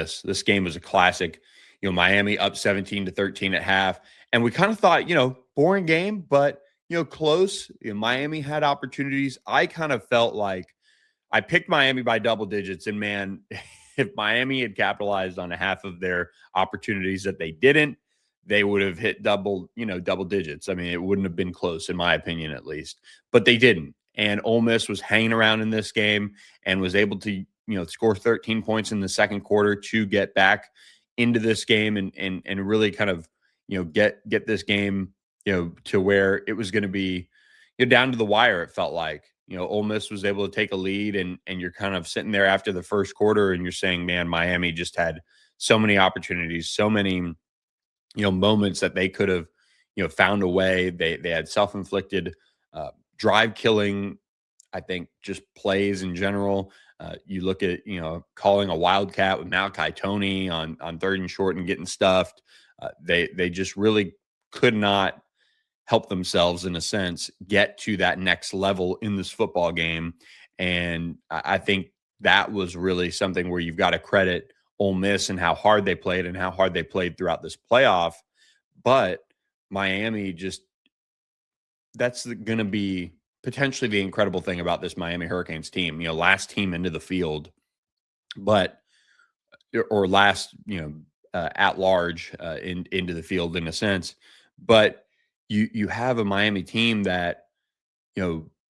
Miss. This game was a classic. Miami up 17-13 at half. And we kind of thought, boring game, but, close. Miami had opportunities. I kind of felt like I picked Miami by double digits. And man, if Miami had capitalized on a half of their opportunities that they didn't, they would have hit double digits. I mean, it wouldn't have been close, in my opinion, at least. But they didn't. And Ole Miss was hanging around in this game and was able to, score 13 points in the second quarter to get back into this game and really kind of, get this game, to where it was going to be down to the wire. It felt like, Ole Miss was able to take a lead, and you're kind of sitting there after the first quarter and you're saying, man, Miami just had so many opportunities, so many moments that they could have, found a way. They had self-inflicted drive killing, I think, just plays in general. You look at, calling a wildcat with Malachi Tony on third and short and getting stuffed. They just really could not help themselves, in a sense, get to that next level in this football game. And I think that was really something where you've got to credit Ole Miss and how hard they played and how hard they played throughout this playoff. But Miami that's going to be potentially the incredible thing about this Miami Hurricanes team. Last team into the field, or last, at large into the field, in a sense. But you have a Miami team that,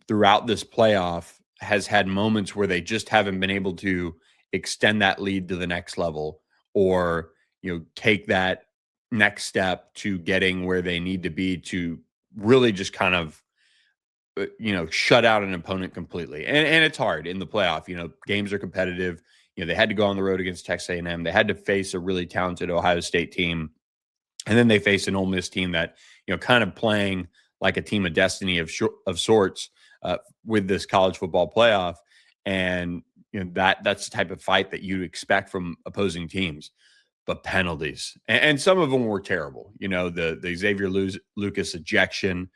throughout this playoff has had moments where they just haven't been able to extend that lead to the next level, or, take that next step to getting where they need to be to really just kind of, shut out an opponent completely. And it's hard in the playoff. Games are competitive. They had to go on the road against Texas A&M. They had to face a really talented Ohio State team. And then they face an Ole Miss team that, kind of playing like a team of destiny of sorts with this college football playoff. And, that's the type of fight that you expect from opposing teams. But penalties, and some of them were terrible. The Xavier Lucas ejection,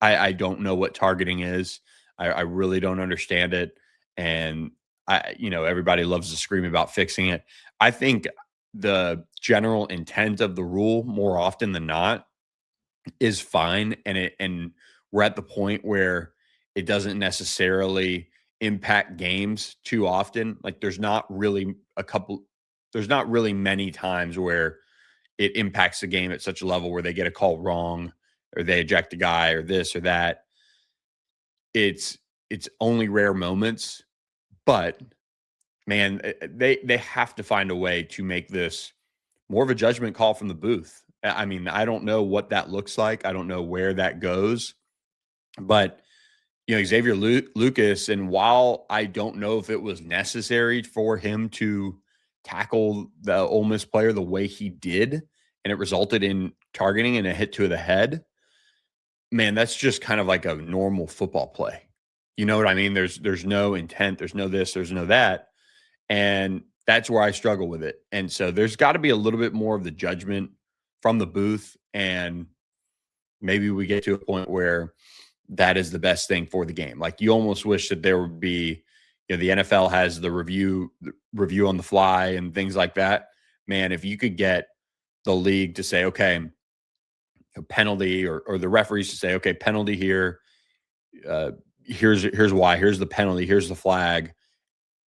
I don't know what targeting is. I really don't understand it. And everybody loves to scream about fixing it. I think the general intent of the rule, more often than not, is fine. And we're at the point where it doesn't necessarily impact games too often. Like there's not really many times where it impacts the game at such a level where they get a call wrong or they eject a guy or this or that. It's only rare moments, but man, they have to find a way to make this more of a judgment call from the booth. I mean, I don't know what that looks like. I don't know where that goes, but Xavier Lucas, and while I don't know if it was necessary for him to tackle the Ole Miss player the way he did, and it resulted in targeting and a hit to the head, man, that's just kind of like a normal football play. You know what I mean? There's no intent, there's no this, there's no that. And that's where I struggle with it. And so there's got to be a little bit more of the judgment from the booth. And maybe we get to a point where that is the best thing for the game. Like you almost wish that there would be, the NFL has the review on the fly and things like that. Man, if you could get the league to say, okay, a penalty, or the referees to say, okay, penalty here. Here's why. Here's the penalty. Here's the flag.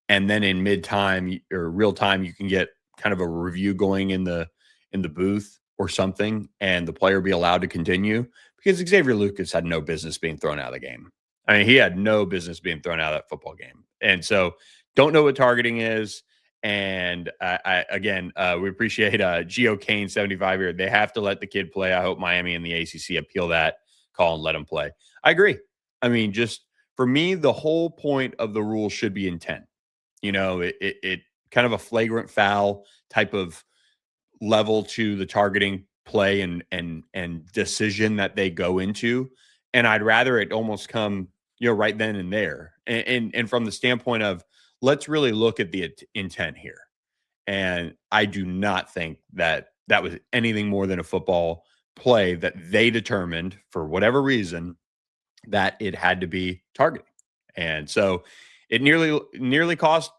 And then in mid time or real time, you can get kind of a review going in the booth or something, and the player be allowed to continue, because Xavier Lucas had no business being thrown out of the game. I mean, he had no business being thrown out of that football game. And so don't know what targeting is. And we appreciate Geo Kane 75 here. They have to let the kid play. I hope Miami and the ACC appeal that call and let him play. I agree. I mean, just for me, the whole point of the rule should be intent. It kind of a flagrant foul type of level to the targeting play and decision that they go into. And I'd rather it almost come, right then and there. And from the standpoint of, let's really look at the intent here. And I do not think that was anything more than a football play that they determined, for whatever reason, that it had to be targeting. And so it nearly cost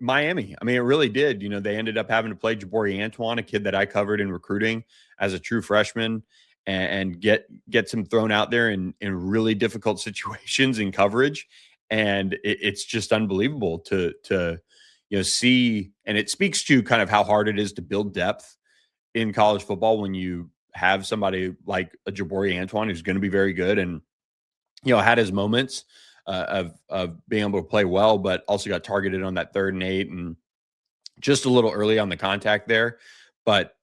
Miami. I mean, it really did. They ended up having to play Jabari Antoine, a kid that I covered in recruiting as a true freshman, and get some thrown out there in really difficult situations in coverage. And it's just unbelievable to see, and it speaks to kind of how hard it is to build depth in college football when you have somebody like a Jabari Antoine who's going to be very good and had his moments of being able to play well, but also got targeted on that 3rd and 8 and just a little early on the contact there. But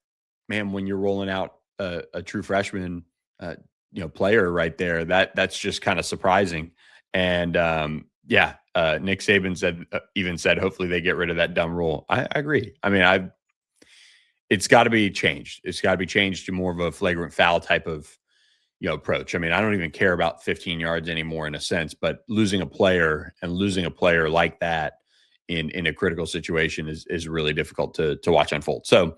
man, when you're rolling out a true freshman, player right there, that's just kind of surprising. And Nick Saban said, hopefully they get rid of that dumb rule. I agree. I mean, it's got to be changed. It's got to be changed to more of a flagrant foul type of approach. I mean, I don't even care about 15 yards anymore in a sense, but losing a player like that in a critical situation is really difficult to watch unfold. So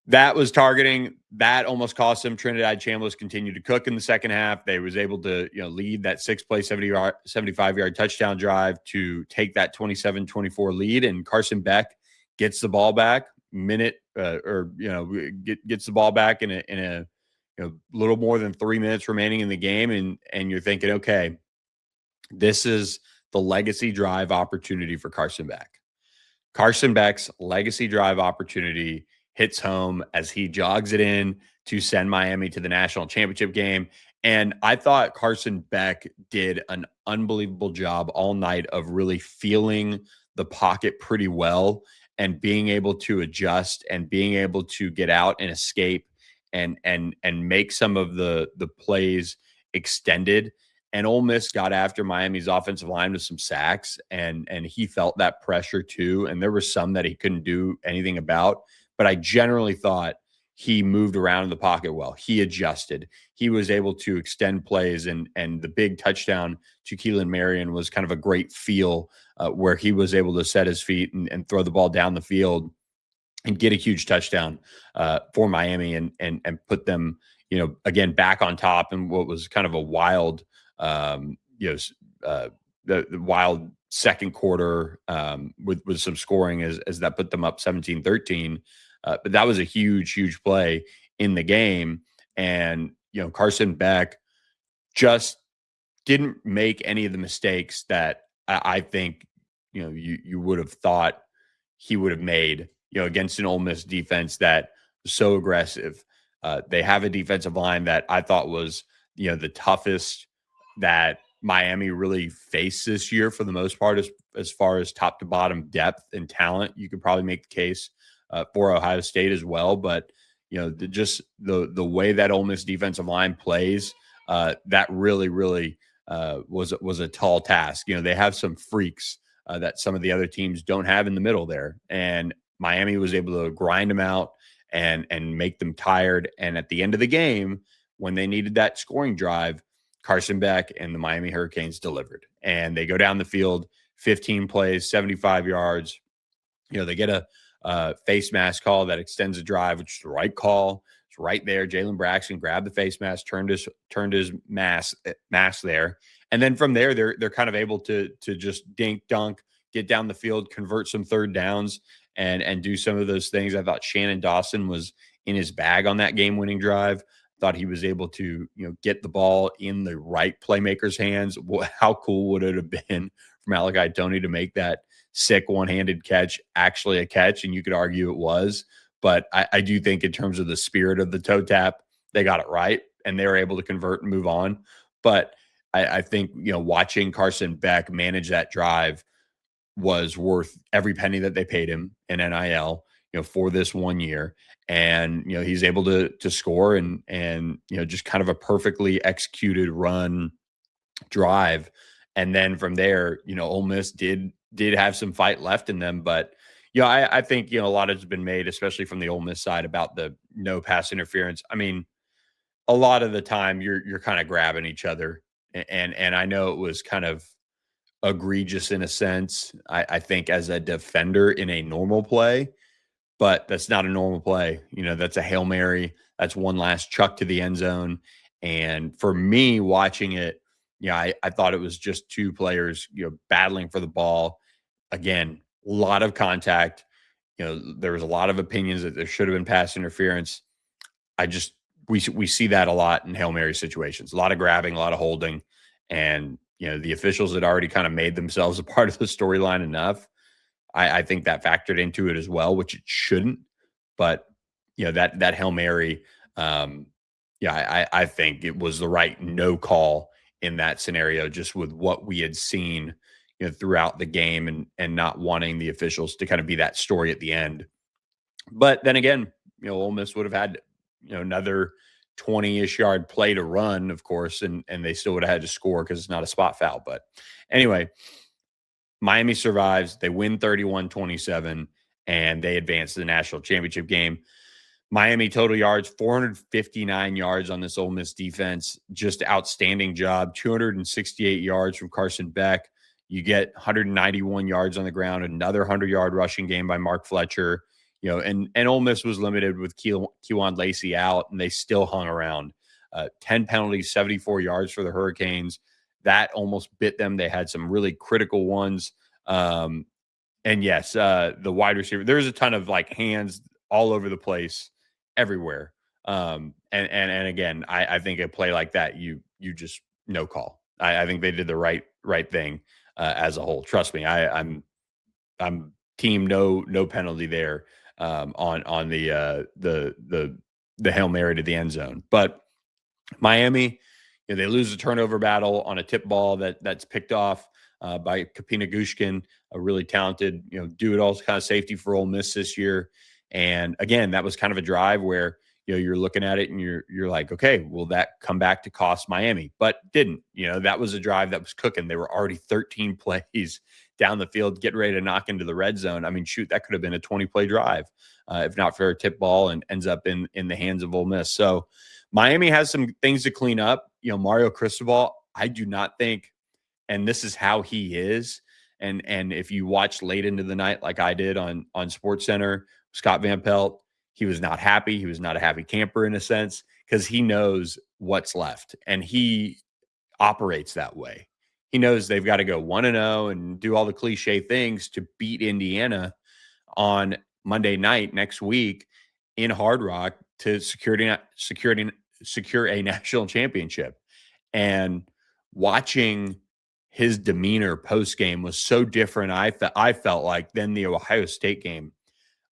that was targeting. That almost cost them. Trinidad Chambliss continued to cook in the second half. They was able to lead that 6-play 75-yard touchdown drive to take that 27-24 lead, and Carson Beck gets the ball back gets the ball back in a little more than 3 minutes remaining in the game, and you're thinking, okay, this is the legacy drive opportunity for Carson Beck. Carson Beck's legacy drive opportunity hits home as he jogs it in to send Miami to the national championship game. And I thought Carson Beck did an unbelievable job all night of really feeling the pocket pretty well and being able to adjust and being able to get out and escape and make some of the plays extended. And Ole Miss got after Miami's offensive line with some sacks, and he felt that pressure too. And there were some that he couldn't do anything about. But I generally thought he moved around in the pocket well. He adjusted. He was able to extend plays, and the big touchdown to Keelan Marion was kind of a great feel where he was able to set his feet and throw the ball down the field and get a huge touchdown for Miami and put them, again, back on top in what was kind of a wild, the wild second quarter with some scoring as that put them up 17-13. But that was a huge, huge play in the game. And, Carson Beck just didn't make any of the mistakes that I think, you would have thought he would have made, against an Ole Miss defense that was so aggressive. They have a defensive line that I thought was, the toughest that Miami really faced this year for the most part, as far as top to bottom depth and talent. You could probably make the case for Ohio State as well. But, the way that Ole Miss defensive line plays, that really, really was a tall task. They have some freaks that some of the other teams don't have in the middle there. And Miami was able to grind them out and make them tired. And at the end of the game, when they needed that scoring drive, Carson Beck and the Miami Hurricanes delivered. And they go down the field, 15 plays, 75 yards. They get a face mask call that extends the drive, which is the right call. It's right there. Jalen Braxton grabbed the face mask, turned his mask there. And then from there, they're kind of able to just dink dunk, get down the field, convert some third downs, and do some of those things. I thought Shannon Dawson was in his bag on that game-winning drive. Thought he was able to get the ball in the right playmaker's hands. How cool would it have been for Malachi Tony to make that sick one-handed catch actually a catch? And you could argue it was, but I do think in terms of the spirit of the toe tap, they got it right and they were able to convert and move on. But I think watching Carson Beck manage that drive was worth every penny that they paid him in NIL, for this 1 year. And, he's able to score and just kind of a perfectly executed run drive. And then from there, Ole Miss did have some fight left in them. But, I think, a lot has been made, especially from the Ole Miss side, about the no pass interference. I mean, a lot of the time you're kind of grabbing each other. And I know it was kind of egregious in a sense, I think, as a defender in a normal play, but that's not a normal play. That's a Hail Mary. That's one last chuck to the end zone. And for me watching it, I thought it was just two players, battling for the ball. again, a lot of contact. There was a lot of opinions that there should have been pass interference. I just we see that a lot in Hail Mary situations. A lot of grabbing, a lot of holding, and the officials had already kind of made themselves a part of the storyline enough. I think that factored into it as well, which it shouldn't. But that Hail Mary, um, yeah, I think it was the right no call in that scenario, just with what we had seen, throughout the game, and not wanting the officials to kind of be that story at the end. But then again, Ole Miss would have had, another 20-ish yard play to run, of course, and they still would have had to score because it's not a spot foul. But anyway, Miami survives. They win 31-27, and they advance to the national championship game. Miami total yards, 459 yards on this Ole Miss defense. Just outstanding job. 268 yards from Carson Beck. You get 191 yards on the ground, another 100-yard rushing game by Mark Fletcher. And Ole Miss was limited with Kewan Lacey out, and they still hung around. 10 penalties, 74 yards for the Hurricanes. That almost bit them. They had some really critical ones. And yes, the wide receiver, there's a ton of like hands all over the place, everywhere. And again, I think a play like that, you just no call. I think they did the right thing as a whole. Trust me, I'm team no penalty there on the Hail Mary to the end zone. But Miami, they lose the turnover battle on a tip ball that's picked off by Kapina Gushkin, a really talented, do-it-all kind of safety for Ole Miss this year. And again, that was kind of a drive where you're looking at it and you're like, okay, will that come back to cost Miami? But didn't. That was a drive that was cooking. They were already 13 plays down the field, getting ready to knock into the red zone. I mean, shoot, that could have been a 20-play drive if not for a tip ball, and ends up in the hands of Ole Miss. So Miami has some things to clean up. Mario Cristobal, I do not think, and this is how he is. And if you watch late into the night, like I did on SportsCenter, Scott Van Pelt, he was not happy. He was not a happy camper in a sense, because he knows what's left, and he operates that way. He knows they've got to go 1-0 and do all the cliche things to beat Indiana on Monday night next week in Hard Rock to secure a national championship. And watching his demeanor post game was so different. I felt like than the Ohio State game.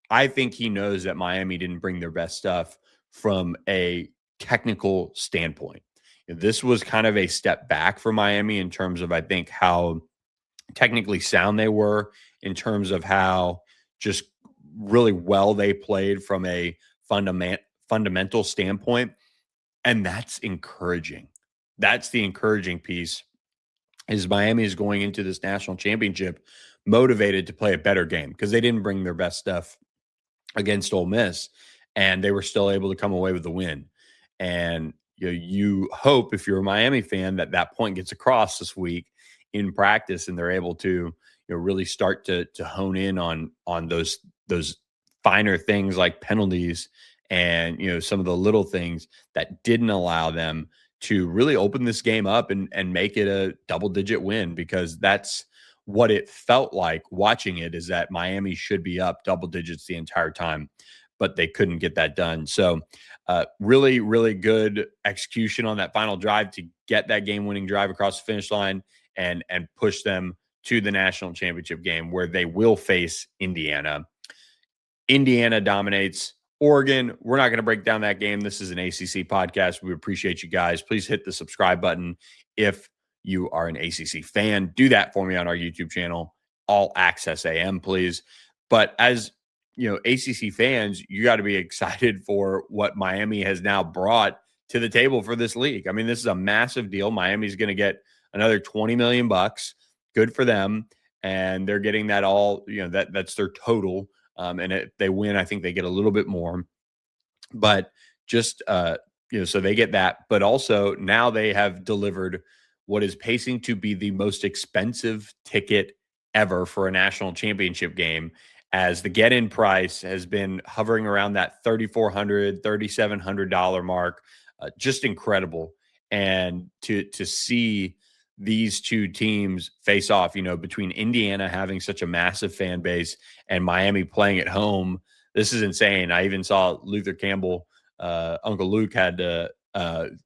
I think he knows that Miami didn't bring their best stuff from a technical standpoint. This was kind of a step back for Miami in terms of, I think, how technically sound they were, in terms of how just really well they played from a fundamental standpoint. And that's encouraging. That's the encouraging piece, is Miami is going into this national championship motivated to play a better game, because they didn't bring their best stuff against Ole Miss, and they were still able to come away with the win. And you hope, if you're a Miami fan, that point gets across this week in practice, and they're able to really start to hone in on those finer things like penalties, and some of the little things that didn't allow them to really open this game up and make it a double-digit win, because that's what it felt like watching it, is that Miami should be up double digits the entire time, but they couldn't get that done. So really, really good execution on that final drive to get that game-winning drive across the finish line and push them to the national championship game, where they will face Indiana. Indiana dominates Oregon. We're not going to break down that game. This is an ACC podcast. We appreciate you guys. Please hit the subscribe button if you are an ACC fan. Do that for me on our YouTube channel, All Access AM, please. But as ACC fans, you got to be excited for what Miami has now brought to the table for this league. I mean, this is a massive deal. Miami's going to get another $20 million. Good for them. And they're getting that all, that's their total. And if they win, I think they get a little bit more. But just, so they get that. But also now they have delivered what is pacing to be the most expensive ticket ever for a national championship game, as the get-in price has been hovering around that $3,400, $3,700 mark. Just incredible. And to see these two teams face off, between Indiana having such a massive fan base and Miami playing at home. This is insane. I even saw Luther Campbell, Uncle Luke had to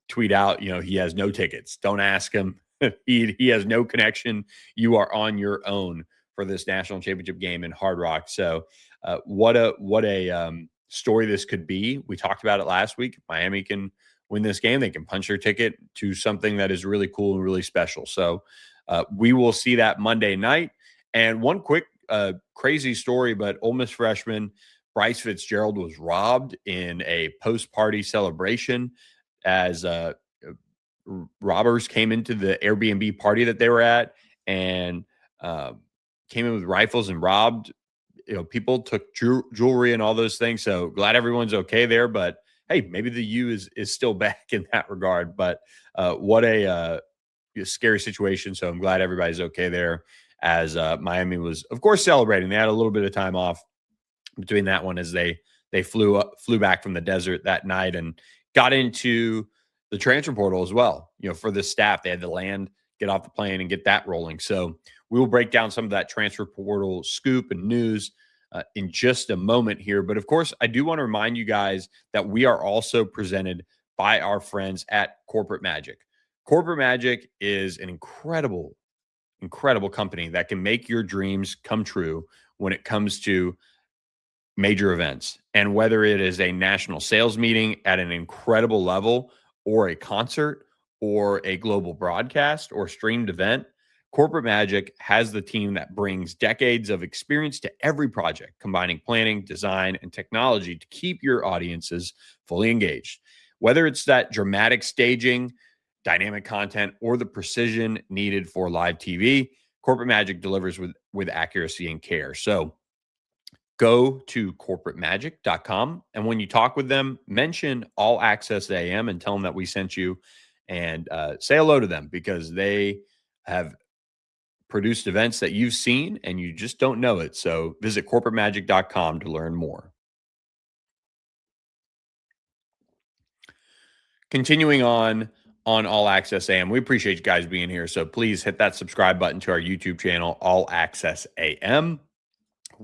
tweet out, he has no tickets. Don't ask him. He has no connection. You are on your own for this national championship game in Hard Rock. So, what a story this could be. We talked about it last week. Miami can win this game. They can punch their ticket to something that is really cool and really special. So, we will see that Monday night. And one quick crazy story, but Ole Miss freshman Bryce Fitzgerald was robbed in a post-party celebration as robbers came into the Airbnb party that they were at and uh, came in with rifles and robbed. People took jewelry and all those things. So glad everyone's okay there. But hey, maybe the U is still back in that regard. But what a scary situation. So I'm glad everybody's okay there. As Miami was, of course, celebrating. They had a little bit of time off between that one as they flew back from the desert that night and got into the transfer portal as well. For the staff, they had to land, get off the plane, and get that rolling. So we will break down some of that transfer portal scoop and news in just a moment here. But of course, I do want to remind you guys that we are also presented by our friends at Corporate Magic. Corporate Magic is an incredible, incredible company that can make your dreams come true when it comes to major events. And whether it is a national sales meeting at an incredible level, or a concert, or a global broadcast, or streamed event, Corporate Magic has the team that brings decades of experience to every project, combining planning, design, and technology to keep your audiences fully engaged. Whether it's that dramatic staging, dynamic content, or the precision needed for live TV, Corporate Magic delivers with accuracy and care. So go to corporatemagic.com. And when you talk with them, mention All Access AM and tell them that we sent you, and say hello to them, because they have produced events that you've seen and you just don't know it. So visit corporatemagic.com to learn more. Continuing on All Access AM, we appreciate you guys being here. So please hit that subscribe button to our YouTube channel, All Access AM.